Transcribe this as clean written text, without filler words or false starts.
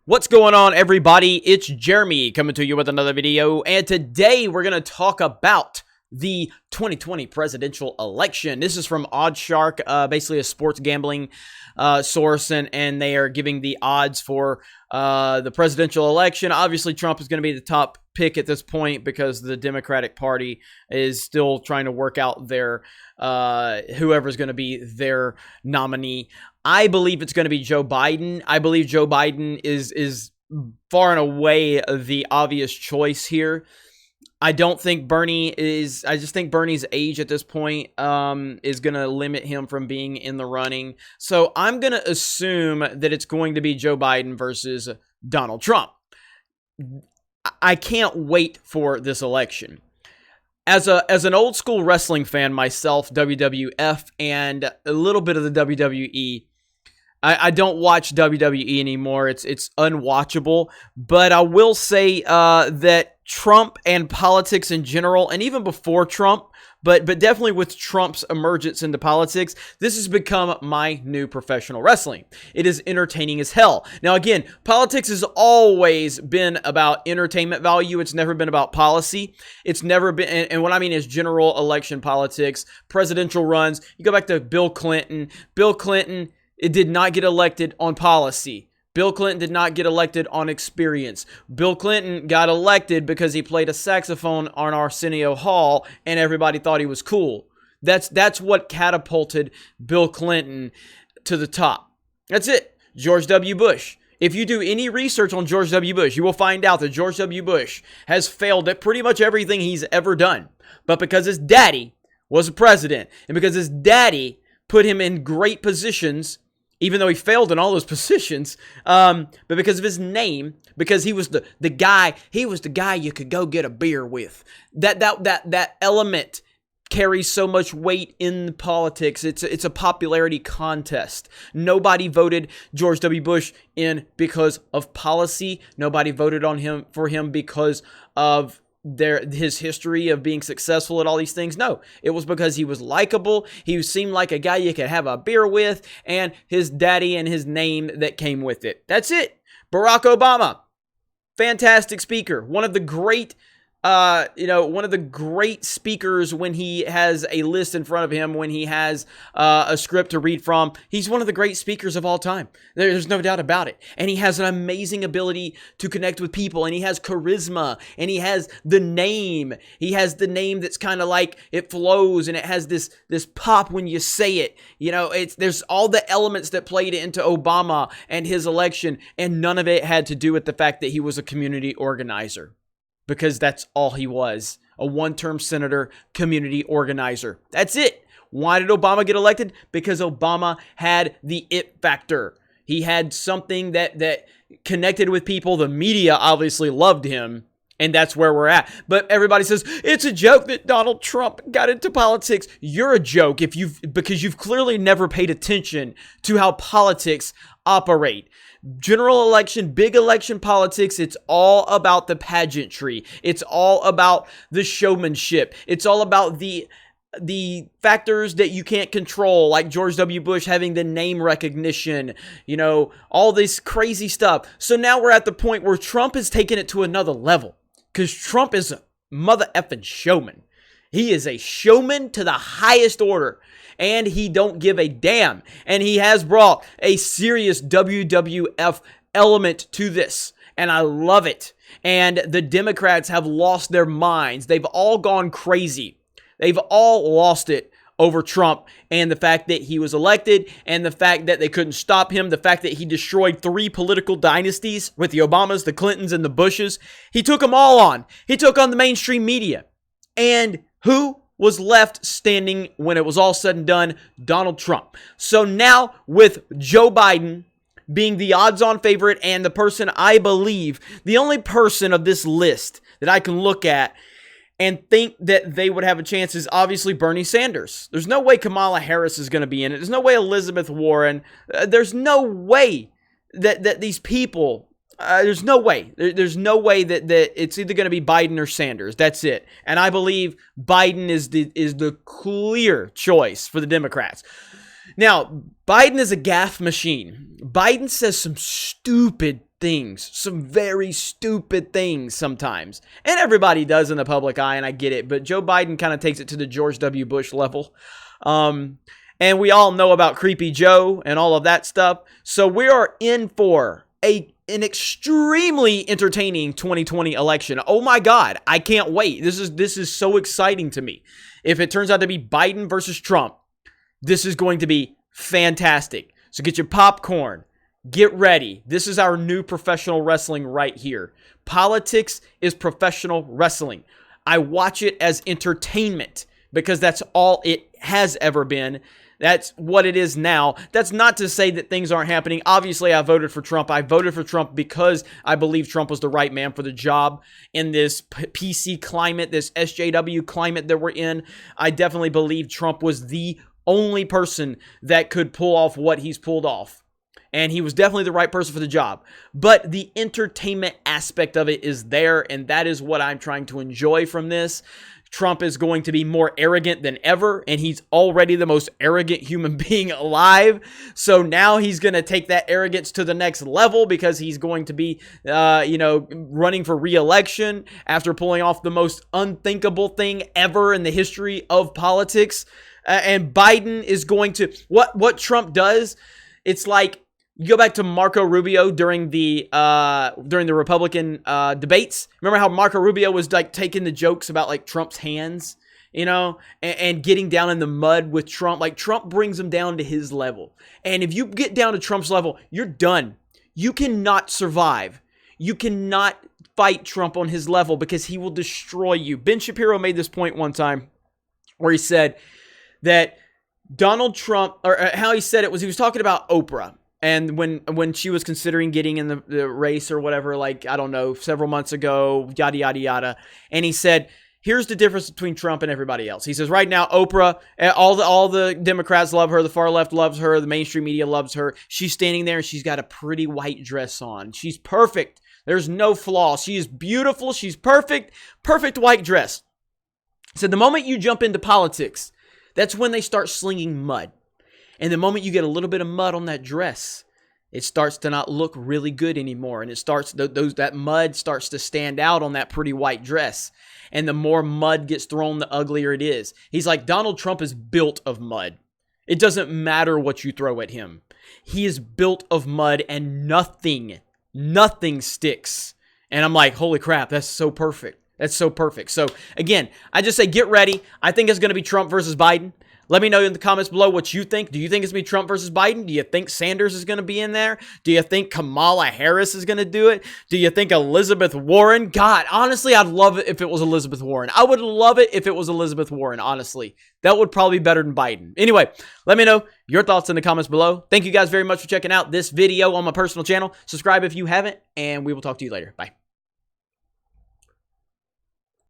What's going on, everybody? It's Jeremy coming to you with another video, and today we're going to talk about the 2020 presidential election. This is from OddsShark, basically a sports gambling source, and they are giving the odds for the presidential election. Obviously, Trump is going to be the top pick at this point because the Democratic Party is still trying to work out their whoever's going to be their nominee. I believe it's going to be Joe Biden. I believe Joe Biden is far and away the obvious choice here. I don't think Bernie is. I just think Bernie's age at this point is going to limit him from being in the running. So I'm going to assume that it's going to be Joe Biden versus Donald Trump. I can't wait for this election. As an old school wrestling fan myself, WWF and a little bit of the WWE, I don't watch WWE anymore. It's unwatchable. But I will say that Trump and politics in general, and even before Trump, but definitely with Trump's emergence into politics, this has become my new professional wrestling. It is entertaining as hell. Now, again, politics has always been about entertainment value. It's never been about policy. It's never been, and what I mean is general election politics, presidential runs. You go back to Bill Clinton. Bill Clinton, it did not get elected on policy. Bill Clinton did not get elected on experience. Bill Clinton got elected because he played a saxophone on Arsenio Hall and everybody thought he was cool. That's what catapulted Bill Clinton to the top. That's it. George W. Bush. If you do any research on George W. Bush, you will find out that George W. Bush has failed at pretty much everything he's ever done. But because his daddy was a president and because his daddy put him in great positions, even though he failed in all those positions, but because of his name, because he was the guy you could go get a beer with. That element carries so much weight in politics. It's a popularity contest. Nobody voted George W. Bush in because of policy. Nobody voted for him because of his history of being successful at all these things. No, it was because he was likable. He seemed like a guy you could have a beer with, and his daddy and his name that came with it. That's it. Barack Obama, fantastic speaker. One of the great speakers when he has a list in front of him, when he has a script to read from. He's one of the great speakers of all time. There's no doubt about it. And he has an amazing ability to connect with people, and he has charisma, and he has the name. He has the name that's kind of like it flows, and it has this pop when you say it. You know, there's all the elements that played into Obama and his election, and none of it had to do with the fact that he was a community organizer. Because that's all he was. A one-term senator, community organizer. That's it. Why did Obama get elected? Because Obama had the it factor. He had something that connected with people. The media obviously loved him. And that's where we're at. But everybody says, it's a joke that Donald Trump got into politics. You're a joke because you've clearly never paid attention to how politics operate. General election, big election politics, it's all about the pageantry. It's all about the showmanship. It's all about the factors that you can't control, like George W. Bush having the name recognition, you know, all this crazy stuff. So now we're at the point where Trump has taken it to another level because Trump is a mother effing showman. He is a showman to the highest order. And he don't give a damn. And he has brought a serious WWF element to this. And I love it. And the Democrats have lost their minds. They've all gone crazy. They've all lost it over Trump and the fact that he was elected and the fact that they couldn't stop him, the fact that he destroyed 3 political dynasties with the Obamas, the Clintons, and the Bushes. He took them all on. He took on the mainstream media. And who was left standing when it was all said and done? Donald Trump. So now with Joe Biden being the odds-on favorite and the person I believe, the only person of this list that I can look at and think that they would have a chance is obviously Bernie Sanders. There's no way Kamala Harris is going to be in it. There's no way Elizabeth Warren. There's no way that these people... there's no way. There's no way that it's either going to be Biden or Sanders. That's it. And I believe Biden is the clear choice for the Democrats. Now, Biden is a gaffe machine. Biden says some stupid things, some very stupid things sometimes. And everybody does in the public eye, and I get it. But Joe Biden kind of takes it to the George W. Bush level. And we all know about Creepy Joe and all of that stuff. So we are in for an extremely entertaining 2020 election. Oh my God, I can't wait. This is so exciting to me. If it turns out to be Biden versus Trump, this is going to be fantastic. So get your popcorn. Get ready. This is our new professional wrestling right here. Politics is professional wrestling. I watch it as entertainment because that's all it has ever been. That's what it is now. That's not to say that things aren't happening. Obviously, I voted for Trump. I voted for Trump because I believe Trump was the right man for the job in this PC climate, this SJW climate that we're in. I definitely believe Trump was the only person that could pull off what he's pulled off. And he was definitely the right person for the job. But the entertainment aspect of it is there, and that is what I'm trying to enjoy from this. Trump is going to be more arrogant than ever, and he's already the most arrogant human being alive. So now he's going to take that arrogance to the next level because he's going to be, running for re-election after pulling off the most unthinkable thing ever in the history of politics. And Biden is going to, what Trump does, it's like, you go back to Marco Rubio during the Republican debates. Remember how Marco Rubio was like taking the jokes about like Trump's hands, and getting down in the mud with Trump. Like Trump brings him down to his level. And if you get down to Trump's level, you're done. You cannot survive. You cannot fight Trump on his level because he will destroy you. Ben Shapiro made this point one time where he said that Donald Trump, or how he said it was, he was talking about Oprah. And when she was considering getting in the race or whatever, like, I don't know, several months ago, yada, yada, yada. And he said, here's the difference between Trump and everybody else. He says, right now, Oprah, all the Democrats love her. The far left loves her. The mainstream media loves her. She's standing there and she's got a pretty white dress on. She's perfect. There's no flaw. She is beautiful. She's perfect. Perfect white dress. So the moment you jump into politics, that's when they start slinging mud. And the moment you get a little bit of mud on that dress, it starts to not look really good anymore. And it starts, that mud starts to stand out on that pretty white dress. And the more mud gets thrown, the uglier it is. He's like, Donald Trump is built of mud. It doesn't matter what you throw at him. He is built of mud and nothing sticks. And I'm like, holy crap, that's so perfect. That's so perfect. So again, I just say get ready. I think it's going to be Trump versus Biden. Let me know in the comments below what you think. Do you think it's going to be Trump versus Biden? Do you think Sanders is going to be in there? Do you think Kamala Harris is going to do it? Do you think Elizabeth Warren? God, honestly, I'd love it if it was Elizabeth Warren. I would love it if it was Elizabeth Warren, honestly. That would probably be better than Biden. Anyway, let me know your thoughts in the comments below. Thank you guys very much for checking out this video on my personal channel. Subscribe if you haven't, and we will talk to you later. Bye.